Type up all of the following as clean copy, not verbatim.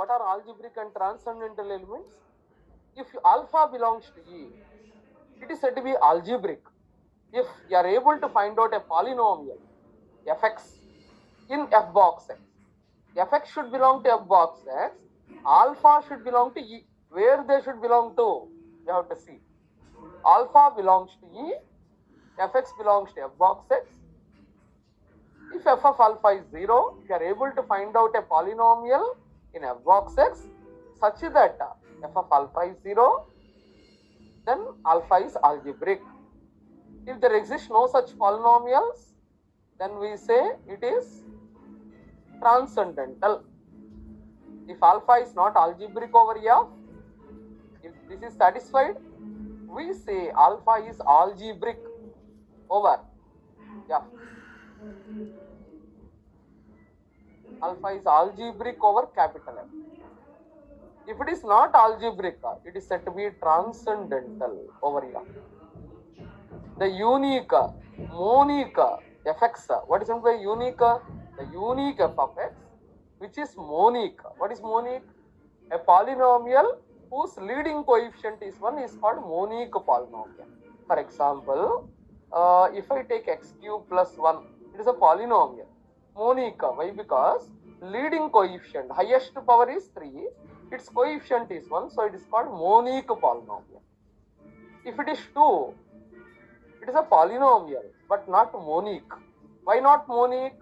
What are algebraic and transcendental elements? If alpha belongs to E, it is said to be algebraic. If you are able to find out a polynomial fx in f box x, fx should belong to f box x, alpha should belong to E. Where they should belong to, you have to see. Alpha belongs to E, fx belongs to f box x. If f of alpha is 0, if you are able to find out a polynomial in f box x such that f of alpha is 0, then alpha is algebraic. If there exists no such polynomials, then we say it is transcendental. If alpha is not algebraic over f, if this is satisfied, we say alpha is algebraic over f. Alpha is algebraic over capital F. If it is not algebraic, it is said to be transcendental over F. The unique, monic fx, what is meant by unique? The unique f of x, which is monic. What is monic? A polynomial whose leading coefficient is 1 is called monic polynomial. For example, if I take x cube plus 1, it is a polynomial. Monic. Why? Because leading coefficient, highest power is 3, its coefficient is 1, so it is called monic polynomial. If it is 2, it is a polynomial but not monic. Why not monic?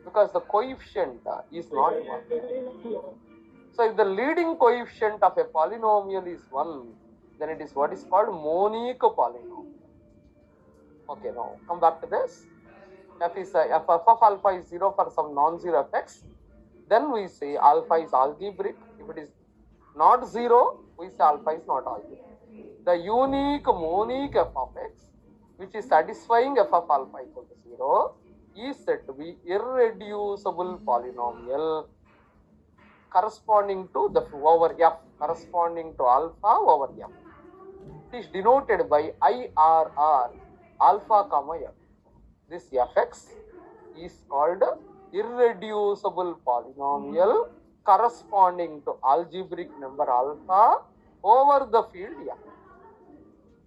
Because the coefficient is not 1. So if the leading coefficient of a polynomial is 1, then it is what is called monic polynomial. Okay, now come back to this. If f of alpha is 0 for some non-zero fx, then we say alpha is algebraic. If it is not 0, we say alpha is not algebraic. The unique monic f of x, which is satisfying f of alpha equal to 0, is said to be irreducible polynomial corresponding to the over f, corresponding to alpha over f. It is denoted by IRR, alpha comma f. This fx is called irreducible polynomial corresponding to algebraic number alpha over the field f.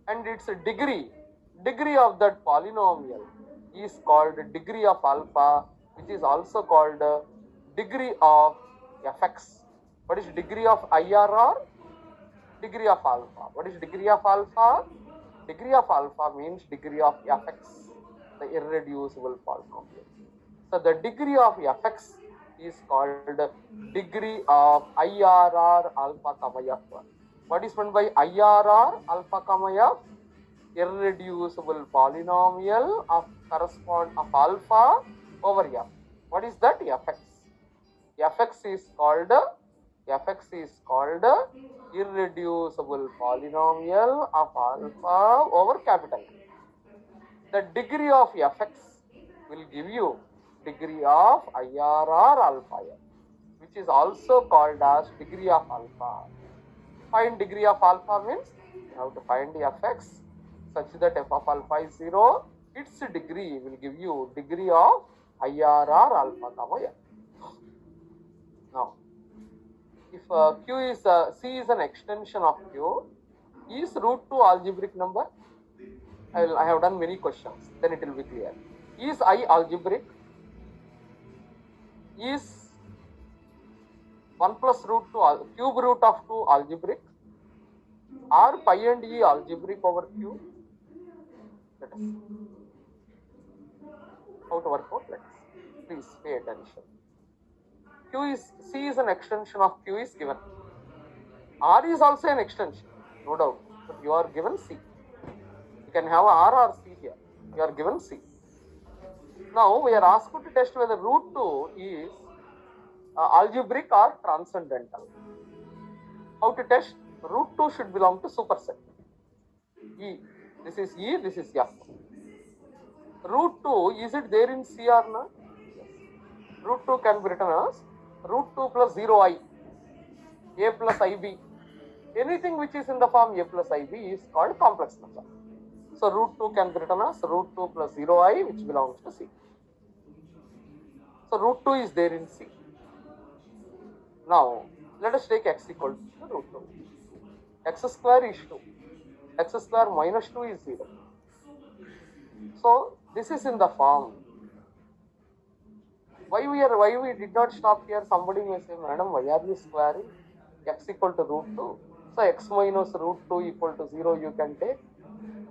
And its degree of that polynomial is called degree of alpha, which is also called degree of fx. What is degree of IRR? Degree of alpha. What is degree of alpha? Degree of alpha means degree of fx, the irreducible polynomial. So the degree of fx is called degree of IRR alpha comma f. What is meant by IRR alpha comma f? Irreducible polynomial of alpha over f. What is that? Fx. Fx is called irreducible polynomial of alpha over capital F. The degree of fx will give you degree of IRR alpha f, which is also called as degree of alpha. Find degree of alpha means you have to find fx such that f of alpha is 0, its degree will give you degree of IRR alpha comma f. Now, if Q is C is an extension of Q, is root 2 algebraic number? I have done many questions, then it will be clear. Is I algebraic? Is 1 plus root 2 cube root of 2 algebraic? Are pi and E algebraic over Q? Let us see. How to work out? Let us see. Please pay attention. C is an extension of Q is given. R is also an extension, no doubt, but you are given C. You can have R or C here. You are given C. Now we are asked to test whether root 2 is algebraic or transcendental. How to test? Root 2 should belong to superset. E. This is E, this is F. Root 2, is it there in C or not? Yes. Root 2 can be written as root 2 plus 0i, a plus ib. Anything which is in the form a plus ib is called complex number. So root 2 can be written as root 2 plus 0i, which belongs to C. So root 2 is there in C. Now, Let us take x equal to root 2. X square is 2. X square minus 2 is 0. So this is in the form. Why we did not stop here? Somebody may say, madam, why are you squaring x equal to root 2? So x minus root 2 equal to 0 you can take.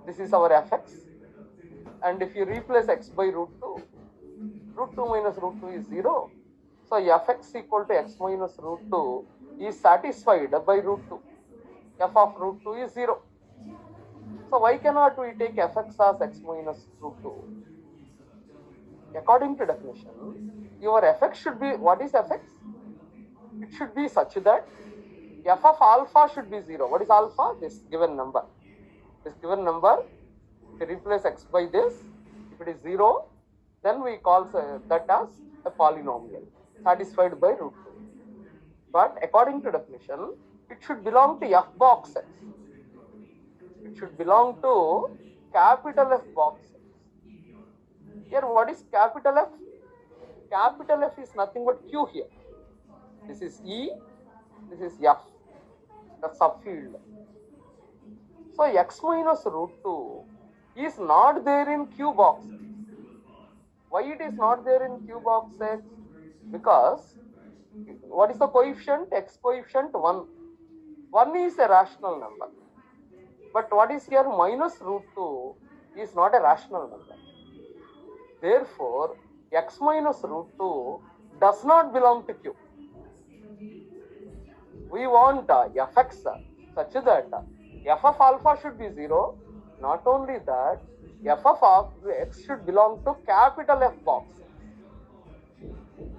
This is our fx. And if you replace x by root 2, root 2 minus root 2 is 0. So fx equal to x minus root 2 is satisfied by root 2. F of root 2 is 0. So why cannot we take fx as x minus root 2? According to definition, your fx should be, what is fx? It should be such that f of alpha should be 0. What is alpha? This given number. This given number, if you replace x by this, if it is 0, then we call that as a polynomial satisfied by root 2. But according to definition, it should belong to f box x. It should belong to capital F box x. Here, what is capital F? Capital F is nothing but Q here. This is E, this is F, the subfield. So x minus root 2 is not there in Q box x. Why it is not there in Q box x? Because what is the coefficient? X coefficient 1. 1 is a rational number. But what is here? Minus root 2 is not a rational number. Therefore, x minus root 2 does not belong to Q. We want fx such that f of alpha should be 0. Not only that, f of x should belong to capital F box.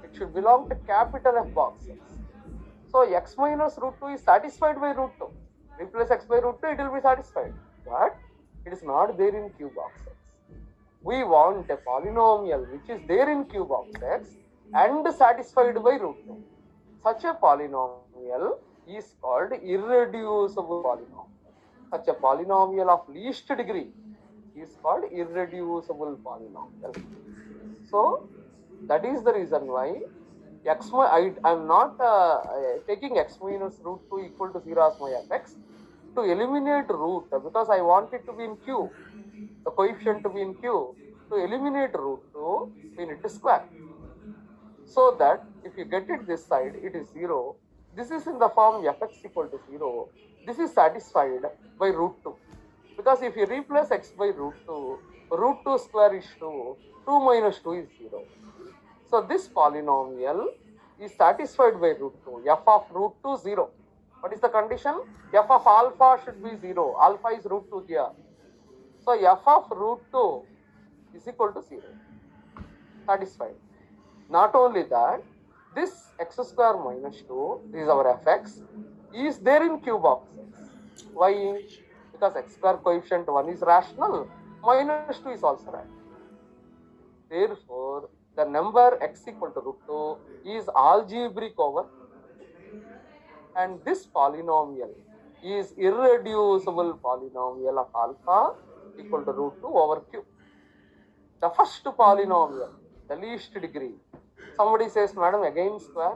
It should belong to capital F box. So x minus root 2 is satisfied by root 2. Replace x by root 2, it will be satisfied. But it is not there in Q box x. We want a polynomial which is there in Q box x and satisfied by root 2. Such a polynomial is called irreducible polynomial. Such a polynomial of least degree is called irreducible polynomial. So that is the reason why I am not taking x minus root 2 equal to 0 as my fx to eliminate root, because I want it to be in Q, the coefficient to be in Q. To eliminate root 2, we need to square. So that if you get it this side, it is 0. This is in the form fx equal to 0. This is satisfied by root 2. Because if you replace x by root 2 square is 2, 2 minus 2 is 0. So this polynomial is satisfied by root 2. F of root 2 0. What is the condition? F of alpha should be 0. Alpha is root 2 here. So f of root 2 is equal to 0. Satisfied. Not only that, this x square minus 2, this is our fx, is there in Q box x. Why? Because x square coefficient 1 is rational, minus 2 is also rational. Therefore, the number x equal to root 2 is algebraic over, and this polynomial is irreducible polynomial of alpha equal to root 2 over Q. The first polynomial, the least degree. Somebody says, madam, again square,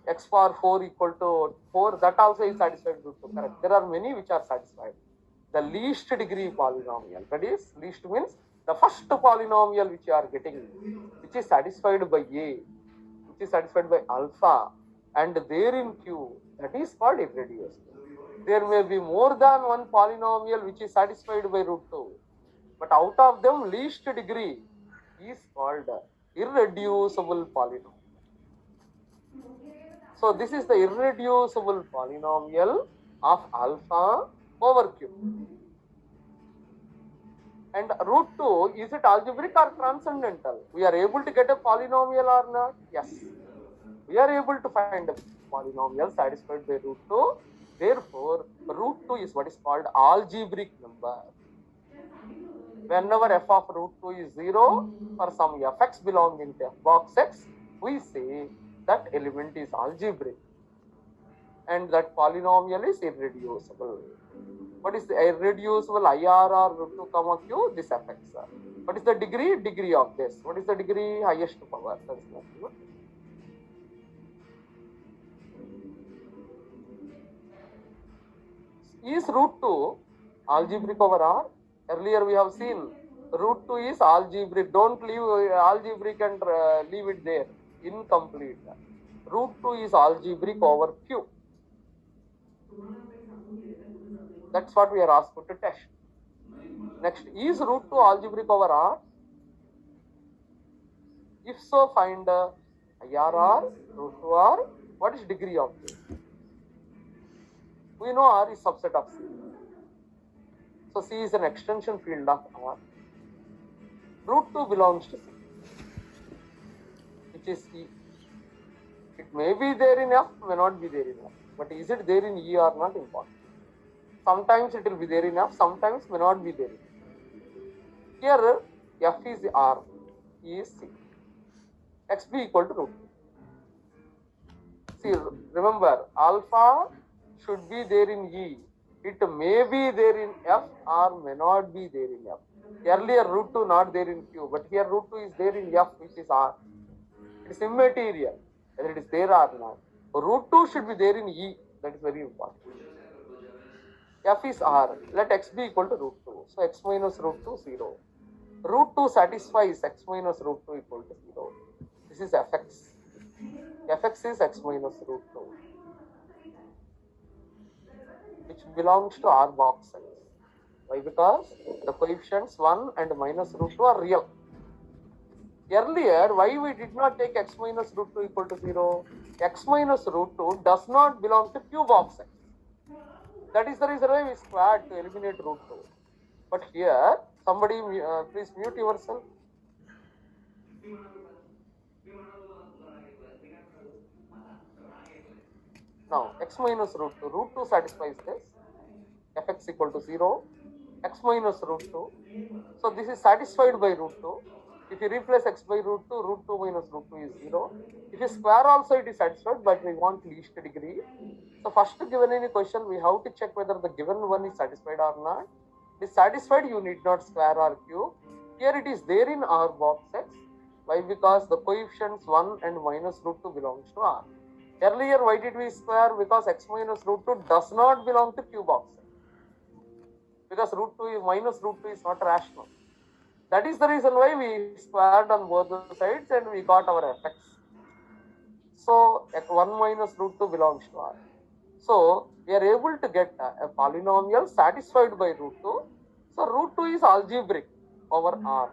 x power 4 equal to 4, that also is satisfied root 2. Correct. There are many which are satisfied. The least degree polynomial, that is, least means the first polynomial which you are getting, which is satisfied by A, which is satisfied by alpha, and there in Q, that is called irreducible. There may be more than one polynomial which is satisfied by root 2, but out of them, least degree is called irreducible polynomial. So this is the irreducible polynomial of alpha over Q. And root 2, is it algebraic or transcendental? We are able to get a polynomial or not? Yes. We are able to find a polynomial satisfied by root 2. Therefore, root 2 is what is called algebraic number. Whenever f of root 2 is 0, for some fx belonging to f box x, we say that element is algebraic. And that polynomial is irreducible. What is the irreducible IR or root 2 comma Q? This fx. What is the degree? Degree of this. What is the degree? Highest power. That's nothing. Is root 2 algebraic over R? Earlier we have seen root 2 is algebraic. Don't leave algebraic and leave it there. Incomplete. Root 2 is algebraic over Q. That's what we are asked to test. Next, is root 2 algebraic over R? If so, find IRR, root 2 R. What is degree of this? We know R is subset of C. So C is an extension field of R. Root 2 belongs to C, which is E. It may be there in F, may not be there in F. But is it there in E or not important? Sometimes it will be there in F, sometimes may not be there in F. Here F is R, E is C. XB equal to root 2. See, remember, alpha should be there in E. It may be there in F or may not be there in F. Earlier root 2 not there in Q, but here root 2 is there in F, which is R. It is immaterial whether it is there or not. Root 2 should be there in E. That is very important. F is R. Let x be equal to root 2. So x minus root 2, 0. Root 2 satisfies x minus root 2 equal to 0. This is fx. Fx is x minus root 2, which belongs to R box size. Why? Because the coefficients 1 and minus root 2 are real. Earlier, why we did not take x minus root 2 equal to 0? X minus root 2 does not belong to Q box size. That is the reason why we squared to eliminate root 2. But here, somebody please mute yourself. Now, x minus root 2, root 2 satisfies this. Fx equal to 0, x minus root 2. So, this is satisfied by root 2. If you replace x by root 2, root 2 minus root 2 is 0. If you square also, it is satisfied, but we want least degree. So, first given any question, we have to check whether the given one is satisfied or not. If satisfied, you need not square or cube. Here it is there in R box X. Why? Because the coefficients 1 and minus root 2 belongs to R. Earlier, why did we square? Because x minus root 2 does not belong to Q box X. Because root 2 minus root 2 is not rational. That is the reason why we squared on both the sides and we got our fx. So, 1 minus root 2 belongs to R. So, we are able to get a polynomial satisfied by root 2. So, root 2 is algebraic over R.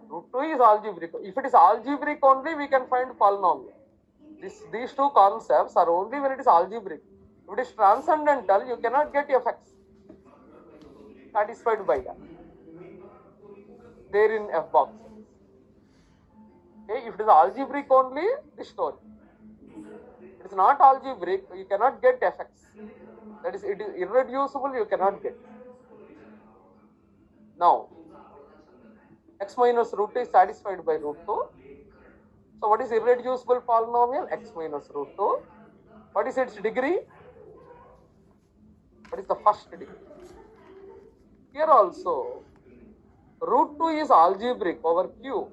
Root 2 is algebraic. If it is algebraic only, we can find polynomial. These two concepts are only when it is algebraic. If it is transcendental, you cannot get fx satisfied by that. There in F box. Okay, if it is algebraic only, this story. It is not algebraic, you cannot get fx. That is, it is irreducible, you cannot get. Now, x minus root 2 is satisfied by root 2. So, what is irreducible polynomial? X minus root 2. What is its degree? What is the first degree? Here also, root 2 is algebraic over Q,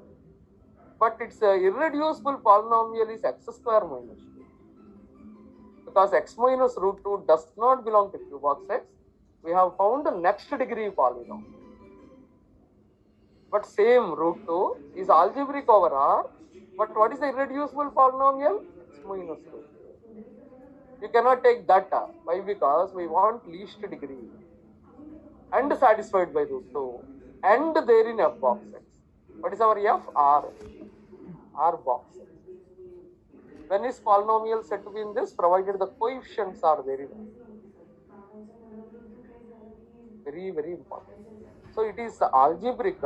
but its irreducible polynomial is x square minus 2. Because x minus root 2 does not belong to Q box X, we have found the next degree polynomial. But same root 2 is algebraic over R, but what is the irreducible polynomial? X minus root 2. You cannot take that R. Why? Because we want least degree and satisfied by root 2 and there in F box X. What is our F? R. R box X. When is polynomial said to be in this? Provided the coefficients are there in F. Very, very important. So it is algebraic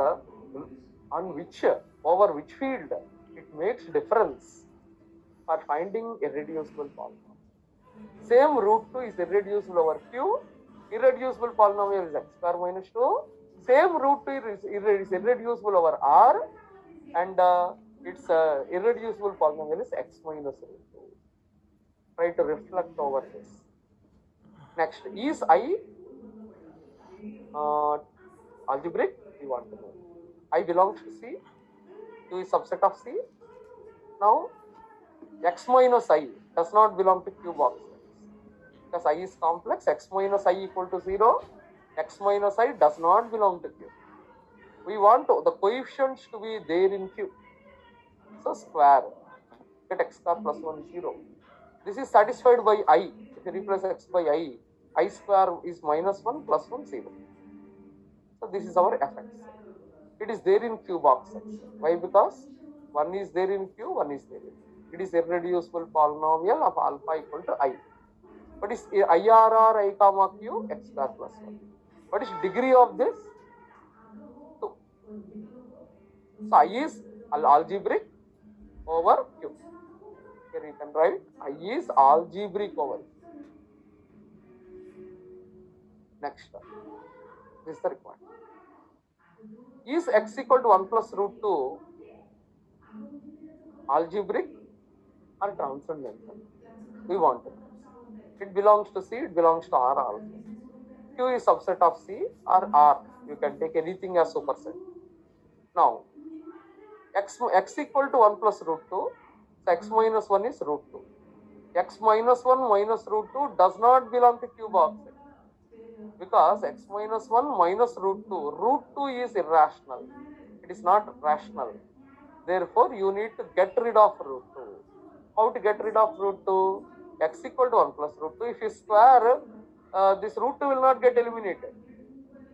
on which, over which field it makes difference for finding irreducible polynomial. Same root 2 is irreducible over Q. Irreducible polynomial is x square minus 2. Same root 2 is irreducible over R, and its irreducible polynomial is x minus root 2. Try to reflect over this. Next, is I algebraic? We want to know. I belongs to C. Q is subset of C. Now, x minus I does not belong to Q box. because I is complex, x minus I equal to 0, x minus I does not belong to Q. We want the coefficients to be there in Q. So square, get x square plus 1 0. This is satisfied by I. If you replace x by I square is minus 1 plus 1 0. So this is our fx. It is there in Q box x. Why? Because 1 is there in Q, 1 is there in Q. It is irreducible polynomial of alpha equal to I. What is IRR I comma Q? X square plus 1. What is degree of this? 2. So I is algebraic over Q. Here you can write I is algebraic over Q. Next, this is the requirement. Is x equal to 1 plus root 2 algebraic or transcendental? We want it. It belongs to C, it belongs to R also. Q is subset of C or R. You can take anything as superset. Now, x equal to 1 plus root 2, so x minus 1 is root 2. X minus 1 minus root 2 does not belong to Q box X. Because x minus 1 minus root 2 is irrational. It is not rational. Therefore, you need to get rid of root 2. How to get rid of root 2? X equal to 1 plus root 2. If you square, this root 2 will not get eliminated.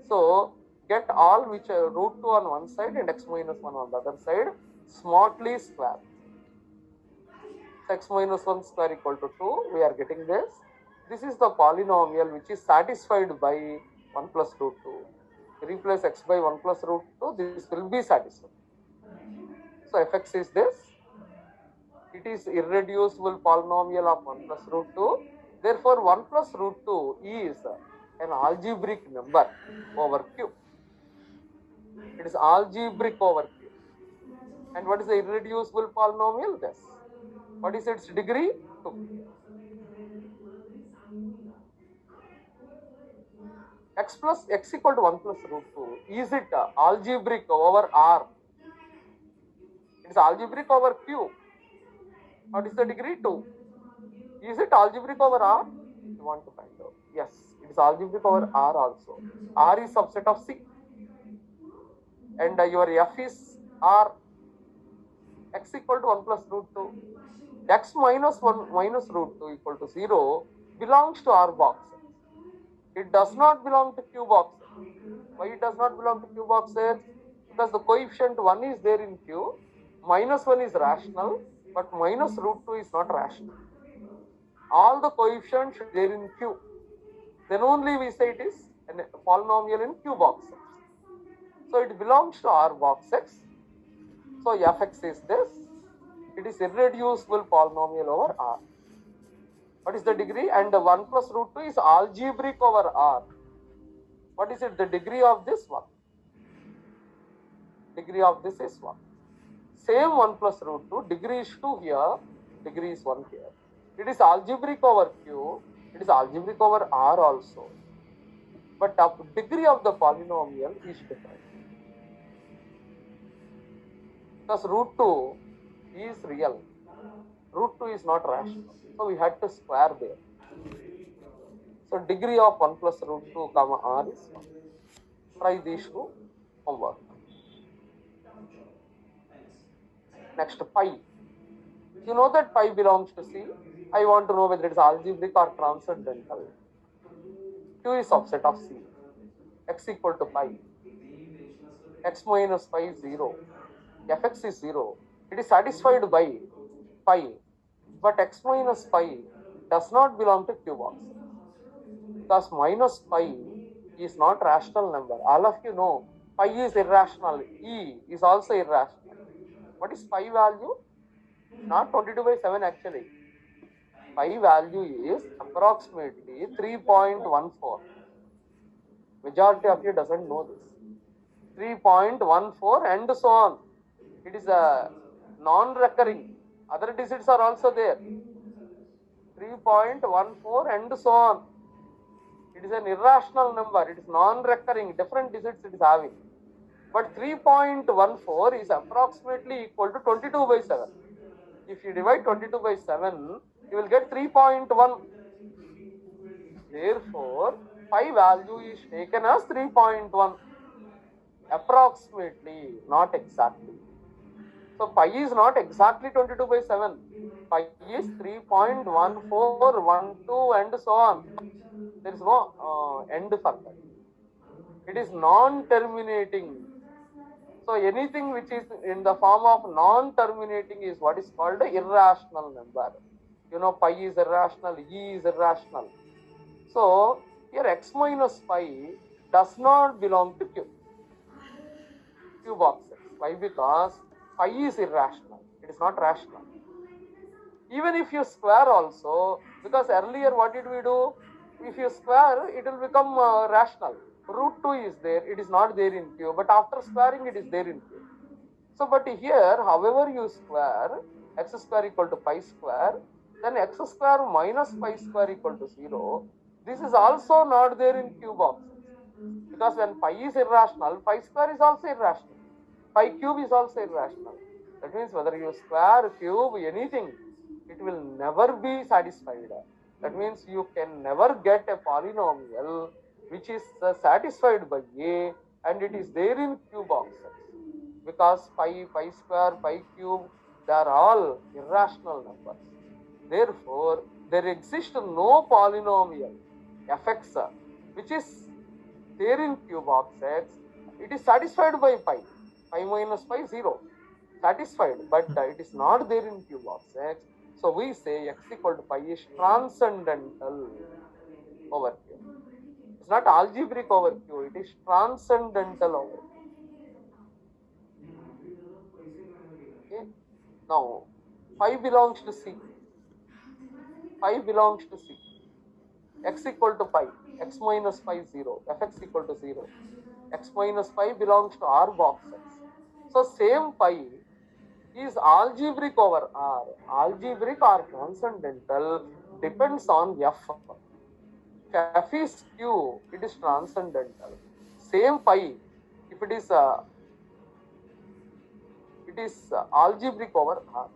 So, get all which are root 2 on one side and x minus 1 on the other side, smartly square. So, x minus 1 square equal to 2, we are getting this. This is the polynomial which is satisfied by 1 plus root 2. Replace x by 1 plus root 2, this will be satisfied. So, fx is this. It is irreducible polynomial of 1 plus root 2. Therefore, 1 plus root 2 is an algebraic number over Q. It is algebraic over Q. And what is the irreducible polynomial? This. What is its degree? 2. X equal to 1 plus root 2. Is it algebraic over R? It is algebraic over Q. What is the degree? 2. Is it algebraic over R? You want to find out. Yes, it is algebraic over R also. R is subset of C. And your F is R. X equal to 1 plus root 2. X minus 1 minus root 2 equal to 0 belongs to R box. It does not belong to Q box. Why it does not belong to Q box? Because the coefficient 1 is there in Q, minus 1 is rational, but minus root 2 is not rational. All the coefficients are there in Q. Then only we say it is a polynomial in Q box X. So it belongs to R box X. So fx is this. It is irreducible polynomial over R. What is the degree? And 1 plus root 2 is algebraic over R. What is it? The degree of this 1. Degree of this is 1. Same 1 plus root 2. Degree is 2 here. Degree is 1 here. It is algebraic over Q. It is algebraic over R also. But the degree of the polynomial is different. Because root 2 is real. Root 2 is not rational. So we had to square there. So degree of 1 plus root 2 comma R is 1. Try these two homework. Next, pi. You know that pi belongs to C. I want to know whether it is algebraic or transcendental. Q is subset of C. X equal to pi. X minus pi is 0. Fx is 0. It is satisfied by pi. But x minus pi does not belong to Q box. Because minus pi is not rational number. All of you know pi is irrational. E is also irrational. What is pi value? Not 22 by 7 actually. Pi value is approximately 3.14. Majority of you doesn't know this. 3.14 and so on. It is a non-recurring. Other digits are also there. 3.14 and so on. It is an irrational number. It is non-recurring. Different digits it is having. But 3.14 is approximately equal to 22 by 7. If you divide 22 by 7, you will get 3.1. Therefore, pi value is taken as 3.1 approximately, not exactly. So pi is not exactly 22/7. Pi is 3.1412 and so on. There is no end for that. It is non-terminating. So anything which is in the form of non-terminating is what is called an irrational number. You know, pi is irrational, e is irrational. So here x minus pi does not belong to q. Q boxes. Why? Because pi is irrational. It is not rational. Even if you square also, because earlier what did we do? If you square, it will become rational. Root 2 is there. It is not there in Q. But after squaring, it is there in Q. So, but here, however you square, x square equal to pi square, then x square minus pi square equal to 0. This is also not there in Q boxes. Because when pi is irrational, pi square is also irrational. Pi cube is also irrational. That means whether you square, cube, anything, it will never be satisfied. That means you can never get a polynomial which is satisfied by A and it is there in Q boxes. Because pi, pi square, pi cube, they are all irrational numbers. Therefore, there exists no polynomial fx which is there in Q box x. It is satisfied by pi. Pi minus pi 0. Satisfied, but it is not there in Q box x. So we say x equal to pi is transcendental over Q. It's not algebraic over Q, it is transcendental over Q. Okay. Now, pi belongs to C. Pi belongs to C. X equal to pi. X minus pi 0. Fx equal to 0. X minus pi belongs to R box x. So same pi is algebraic over R. Algebraic or transcendental depends on F. If F is Q, it is transcendental. Same pi, if it is algebraic over R.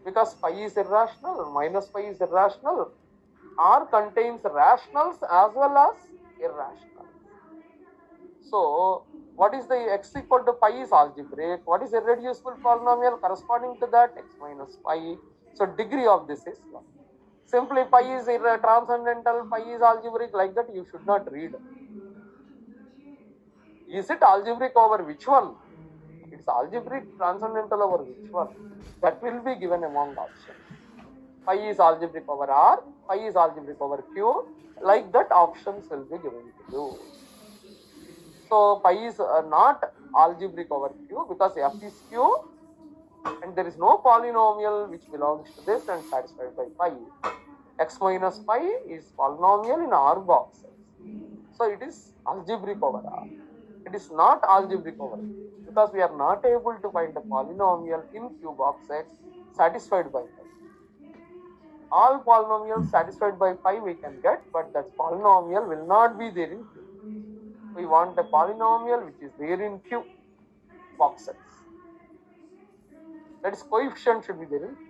Because pi is irrational, minus pi is irrational. R contains rationals as well as irrationals. So, what is the x equal to pi is algebraic? What is irreducible polynomial corresponding to that? X minus pi. So, degree of this is 1. Simply pi is transcendental, pi is algebraic, like that you should not read. Is it algebraic over which one? It's algebraic transcendental over which one? That will be given among options. Pi is algebraic over R, pi is algebraic over Q, like that options will be given to you. So pi is not algebraic over Q because F is Q and there is no polynomial which belongs to this and satisfied by pi. X minus pi is polynomial in R box. So it is algebraic over R. It is not algebraic over Q because we are not able to find a polynomial in Q box X satisfied by pi. All polynomials satisfied by pi we can get, but that polynomial will not be there in Q. We want a polynomial which is there in Q box X. That is, coefficient should be there in Q.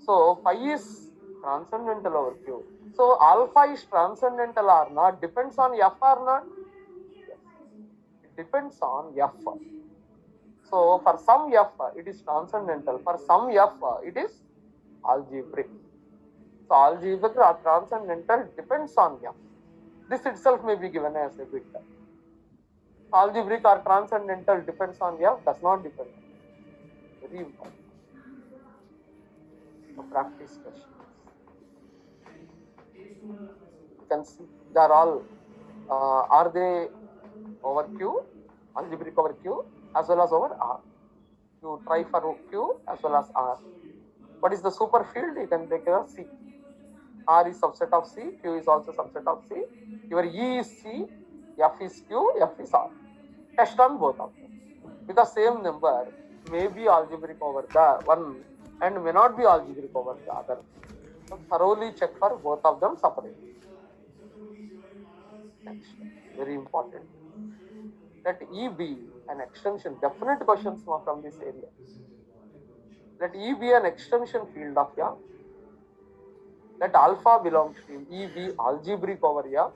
So pi is transcendental over Q. So alpha is transcendental or not depends on F or not? Yes. It depends on F. So for some F it is transcendental, for some F it is algebraic. So algebraic or transcendental depends on F. This itself may be given as a bit. Algebraic or transcendental depends on F, does not depend on F. Very important. So practice questions. You can see they are all, are they over Q, algebraic over Q as well as over R. You try for Q as well as R. What is the superfield? You can take as C. R is subset of C, Q is also subset of C. Your E is C, F is Q, F is R. Test on both of them. Because same number may be algebraic over the one and may not be algebraic over the other. So thoroughly check for both of them separately. Next, very important. Let E be an extension, definite questions from this area. Let E be an extension field of your Let alpha belongs to E be algebraic over here.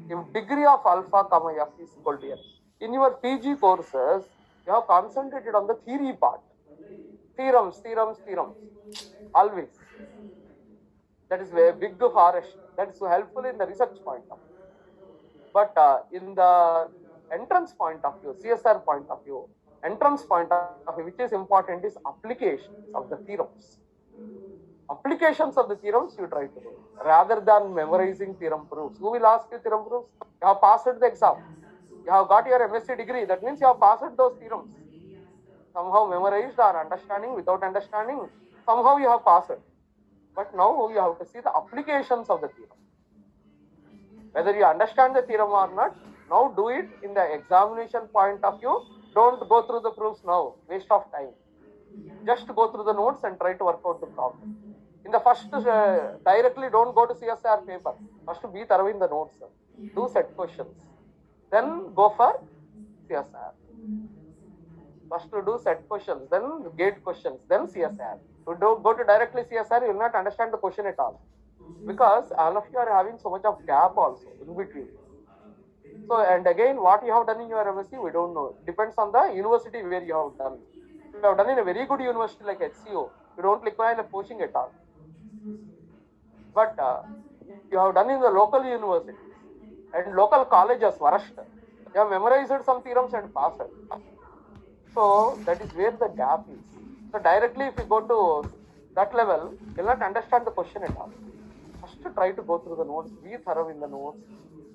If degree of alpha comma f is equal to n. In your PG courses, you have concentrated on the theory part. Theorems. Always. That is a big forest. That is helpful in the research point of view. But in the entrance point of view, CSR point of view, entrance point of view, which is important is applications of the theorems. Applications of the theorems you try to do rather than memorizing theorem proofs. Who will ask you theorem proofs? You have passed the exam. You have got your MSc degree. That means you have passed those theorems. Somehow memorized or understanding, without understanding, somehow you have passed. But now you have to see the applications of the theorem. Whether you understand the theorem or not, now do it in the examination point of view. Don't go through the proofs now, waste of time. Just go through the notes and try to work out the problem. In the first, directly don't go to CSR paper. First be thorough in the notes. Do set questions. Then go for CSR. First to do set questions, then gate questions, then CSR. You don't go to directly CSR, you will not understand the question at all. Because all of you are having so much of gap also in between. So, and again, what you have done in your MSc, we don't know. Depends on the university where you have done. If you have done in a very good university like HCO, you don't require a coaching at all. But you have done in the local universities and local colleges, worst. You have memorized some theorems and passed. So that is where the gap is. So directly if you go to that level, you will not understand the question at all. First try to go through the notes, be thorough in the notes,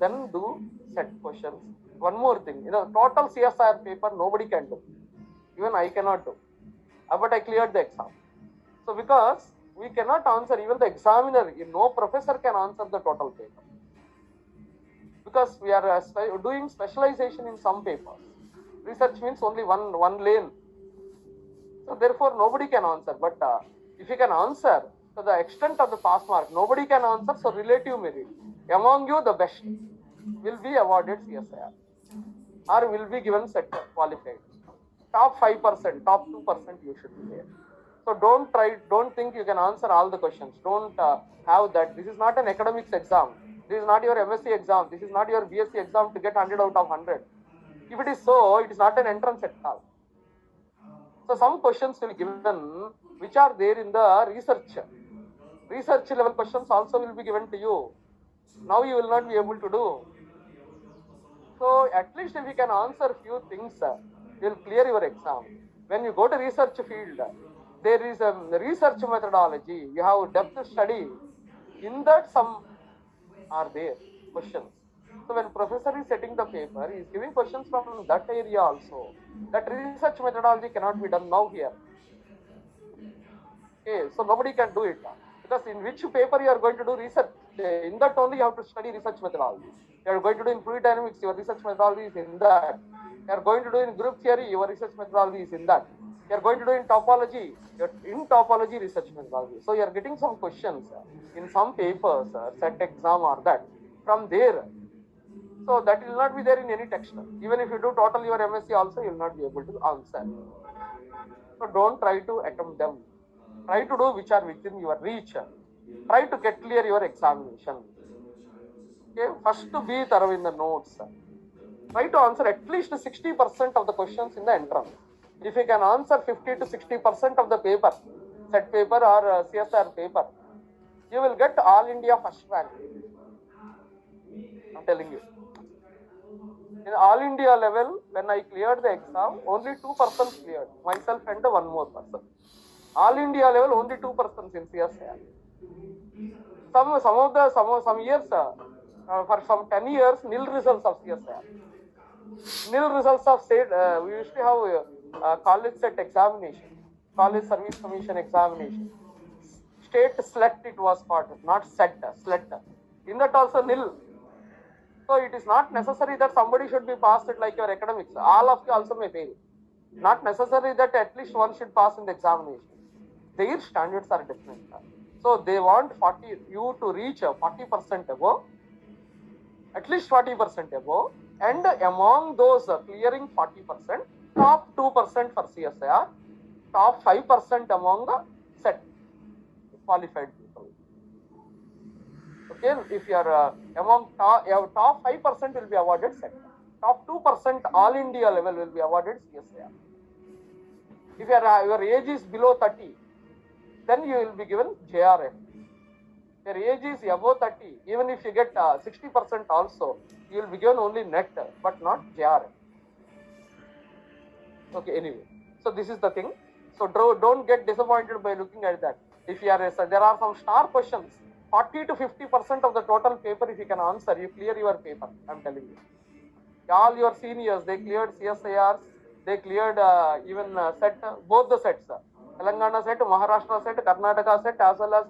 then do set questions. One more thing, total CSIR paper nobody can do. Even I cannot do. But I cleared the exam. So because we cannot answer, even the examiner, no professor can answer the total paper. Because we are doing specialization in some papers. Research means only one lane. So therefore nobody can answer. But if you can answer to the extent of the pass mark, nobody can answer, so relative merit. Among you, the best will be awarded CSIR or will be given set qualified. Top 5%, top 2% you should be there. So don't think you can answer all the questions. Don't have that. This is not an academics exam. This is not your MSc exam. This is not your BSc exam to get 100 out of 100. If it is so, it is not an entrance at all. So some questions will be given which are there in the research. Research level questions also will be given to you. Now you will not be able to do. So at least if you can answer few things, you will clear your exam. When you go to research field, there is a research methodology. You have depth study. In that some are there questions. So when professor is setting the paper, he is giving questions from that area also. That research methodology cannot be done now here. Okay, so nobody can do it. Because in which paper you are going to do research, in that only you have to study research methodology. You are going to do in fluid dynamics, your research methodology is in that. You are going to do in group theory, your research methodology is in that. You are going to do in topology, research methodology. So you are getting some questions in some papers, set exam or that, from there. So that will not be there in any text. Even if you do total your MSc also, you will not be able to answer. So don't try to attempt them. Try to do which are within your reach. Try to get clear your examination. Okay, first to be thorough in the notes. Try to answer at least 60% of the questions in the entrance. If you can answer 50 to 60% of the paper, set paper or CSR paper, you will get all India first rank. I'm telling you. In all India level, when I cleared the exam, only 2 persons cleared, myself and one more person. All India level, only 2 persons in CSIR. Some years, for some 10 years, nil results of CSIR. Nil results of state. We used to have college set examination, college service commission examination. State SLET it was called, not SET, SLET. In that also nil. So it is not necessary that somebody should be passed it like your academics. All of you also may fail. Not necessary that at least one should pass in the examination. Their standards are different. So they want you to reach 40% above, at least 40% above, and among those clearing 40%, top 2% for CSIR, top 5% among the set. qualified people. Okay, if you are among top 5% will be awarded sector. Top 2% all India level will be awarded CSIR. If your age is below 30, then you will be given JRF. Your age is above 30, even if you get 60% also, you will be given only net, but not JRF. Okay, anyway, so this is the thing. So don't get disappointed by looking at that. If you are, there are some star questions, 40 to 50% of the total paper, if you can answer, you clear your paper, I'm telling you. All your seniors, they cleared CSIRs, they cleared even set, both the sets. Telangana set, Maharashtra set, Karnataka set, as well as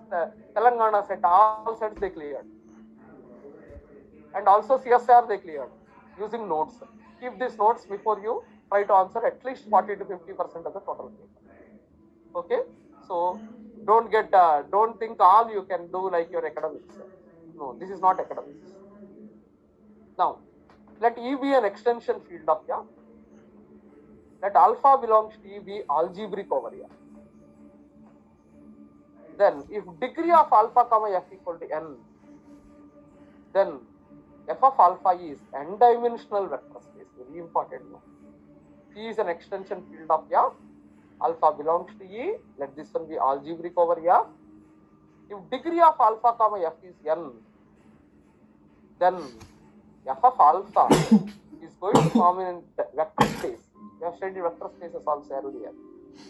Telangana set, all sets they cleared. And also CSIR they cleared using notes. Keep these notes before you try to answer at least 40 to 50% of the total paper. Okay, so don't think all you can do like your academics. No, this is not academics. Now, let E be an extension field of F. Let alpha belongs to E be algebraic over F. Then, if degree of alpha comma F equal to n, then f of alpha is n-dimensional vector space. Very important one. E is an extension field of F. Alpha belongs to E. Let this one be algebraic over F. If degree of alpha comma F is n, then f of alpha is going to form in vector space. We have studied vector spaces also earlier.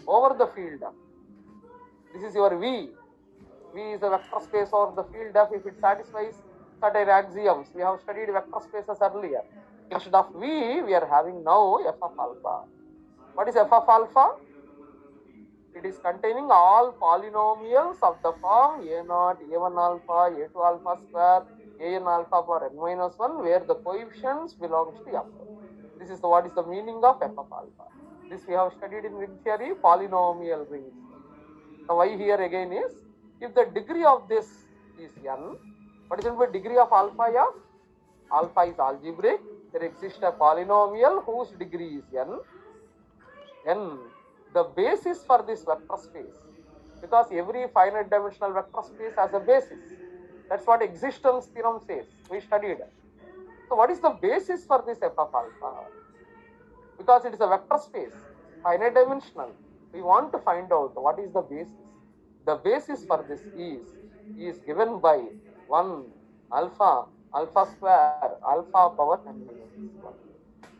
Over the field F. This is your V. V is a vector space over the field F if it satisfies certain axioms. We have studied vector spaces earlier. Instead of V, we are having now f of alpha. What is f of alpha? It is containing all polynomials of the form a0, a1 alpha, a2 alpha square, an alpha power n minus 1, where the coefficients belongs to f. This is what is the meaning of f of alpha. This we have studied in ring theory, polynomial rings. Now why here again is, if the degree of this is n, what is the degree of alpha f? Alpha is algebraic. There exists a polynomial whose degree is n. N, the basis for this vector space, because every finite dimensional vector space has a basis. That's what existence theorem says. We studied. So what is the basis for this f of alpha? Because it is a vector space, finite dimensional. We want to find out what is the basis. The basis for this is given by 1 alpha, alpha square, alpha power n minus 1.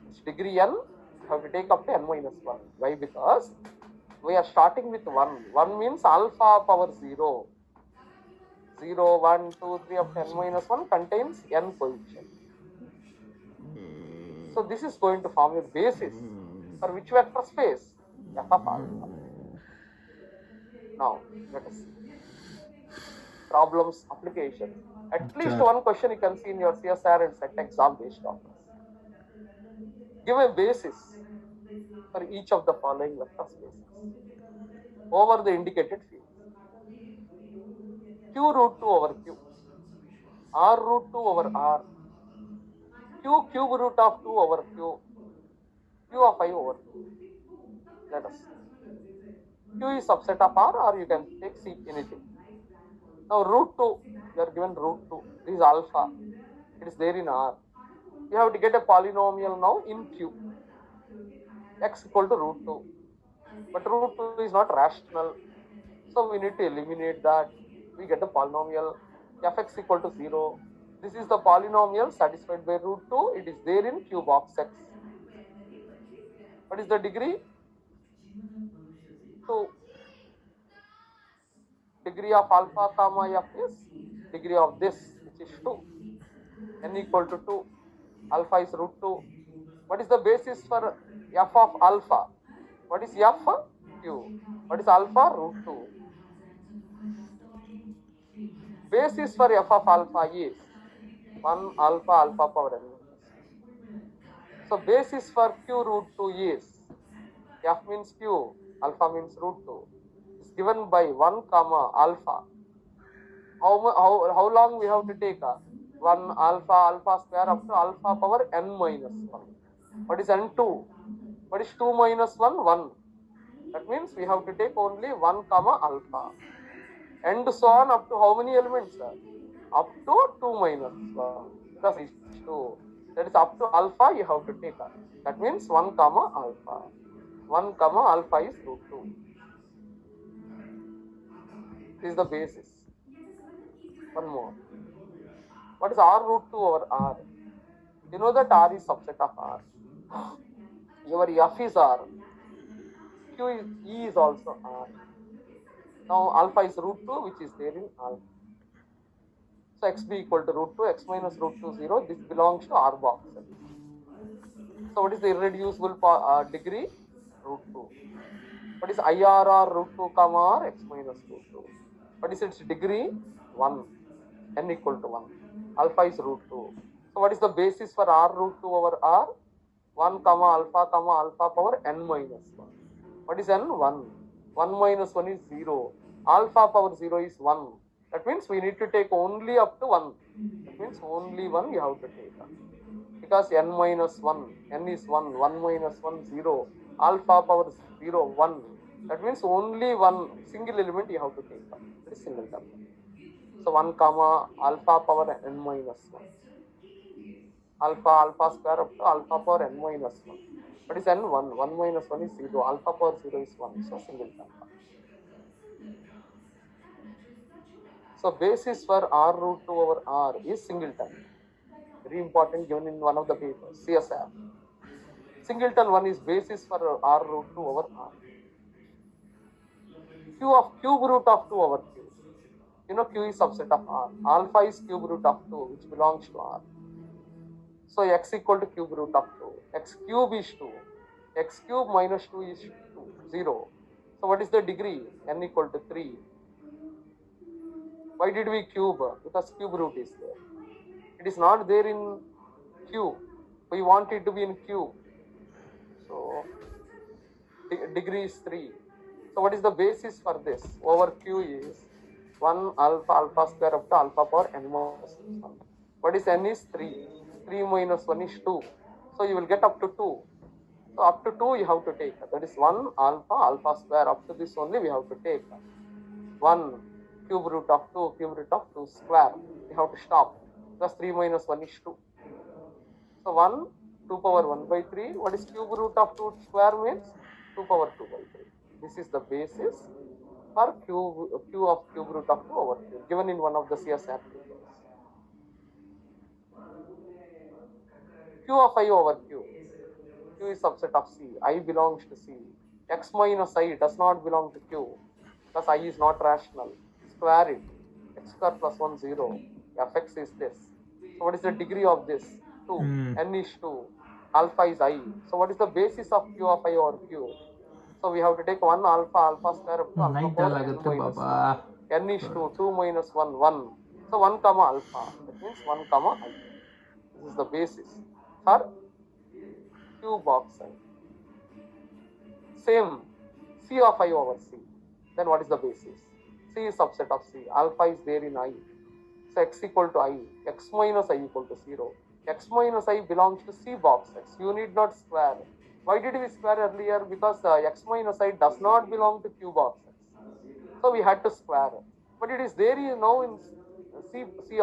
Its degree n, you have to take up to n minus 1. Why? Because we are starting with 1. 1 means alpha power 0. 0, 1, 2, 3 up to n minus 1 contains n coefficient. So this is going to form a basis for which vector space? F of alpha. Now, let us see. Problems, application. At least one question you can see in your CSR and set exam based on this. Give a basis for each of the following vector spaces over the indicated field. Q root 2 over Q, R root 2 over R, Q cube root of 2 over Q, Q of I over 2. Let us see. Q is subset of R, or you can take C, anything. Now root 2, you are given root 2. This is alpha. It is there in R. You have to get a polynomial now in Q. X equal to root 2. But root 2 is not rational. So we need to eliminate that. We get a polynomial fx equal to 0. This is the polynomial satisfied by root 2. It is there in Q box X. What is the degree? 2. Degree of alpha comma f is degree of this, which is 2. N equal to 2. Alpha is root 2. What is the basis for f of alpha? What is f? Q. What is alpha? Root 2. Basis for f of alpha is 1 alpha, alpha power n. So basis for q root 2 is, f means q, alpha means root 2. Is given by 1 comma alpha. How long we have to take? 1 alpha, alpha square up to alpha power n minus 1. What is n2? What is 2 minus 1? 1. That means we have to take only 1 comma alpha. and so on up to how many elements? Up to 2 minus 1. Because it's 2. That is up to alpha you have to take. That means 1 comma alpha. 1 comma alpha is root 2. This is the basis. One more. What is R root 2 over R? You know that R is subset of R. Your F is R. Q is E is also R. Now alpha is root 2, which is there in alpha. So x be equal to root 2, x minus root 2, 0. This belongs to R box. So what is the irreducible degree? Root 2. What is IRR root 2 comma R? X minus root 2. What is its degree? 1. N equal to 1. Alpha is root 2. So what is the basis for R root 2 over R? 1 comma alpha power n minus 1. What is n? 1. 1 minus 1 is 0. Alpha power 0 is 1. That means we need to take only up to 1. That means only 1 you have to take. Because n minus 1, n is 1, 1 minus 1, 0. Alpha power 0, 1. That means only one single element you have to take. That is single term. So 1 comma alpha power n minus 1. Alpha square up to alpha power n minus 1. What is n? 1. 1 minus 1 is 0. Alpha power 0 is 1. So single term. So basis for R root 2 over R is singleton. Very important, given in one of the papers, CSR. Singleton 1 is basis for R root 2 over R. Cube root of 2 over Q. You know Q is subset of R. Alpha is cube root of 2, which belongs to R. So x equal to cube root of 2. X cube is 2. X cube minus 2 is 2, 0. So what is the degree? N equal to 3. Why did we cube? Because cube root is there. It is not there in Q. We want it to be in Q. So degree is 3. So what is the basis for this? Over Q is 1 alpha square up to alpha power n minus 1. What is n is 3. 3 minus 1 is 2. So you will get up to 2. So up to 2 you have to take. That is 1 alpha square. Up to this only we have to take. 1 cube root of 2, cube root of 2 square. You have to stop. Plus 3 minus 1 is 2. So 1, 2 power 1 by 3. What is cube root of 2 square means? 2 power 2 by 3. This is the basis for Q of cube root of 2 over Q, given in one of the CSR papers. Q of I over Q. Q is subset of C. I belongs to C. X minus I does not belong to Q, because I is not rational. Square it. X square plus 1, 0. Fx is this. So what is the degree of this? 2. N is 2. Alpha is I. So what is the basis of Q of I over Q? So we have to take 1 alpha square up to alpha power n minus 1. N is 2. 2 minus 1, 1. So 1 comma alpha. That means 1 comma I. This is the basis for Q box I. Same. C of I over C. Then what is the basis? C is subset of C. Alpha is there in I. So x equal to I. X minus I equal to 0. X minus I belongs to C box X. You need not square. Why did we square earlier? Because x minus I does not belong to Q box X. So we had to square. But it is there, you know, in C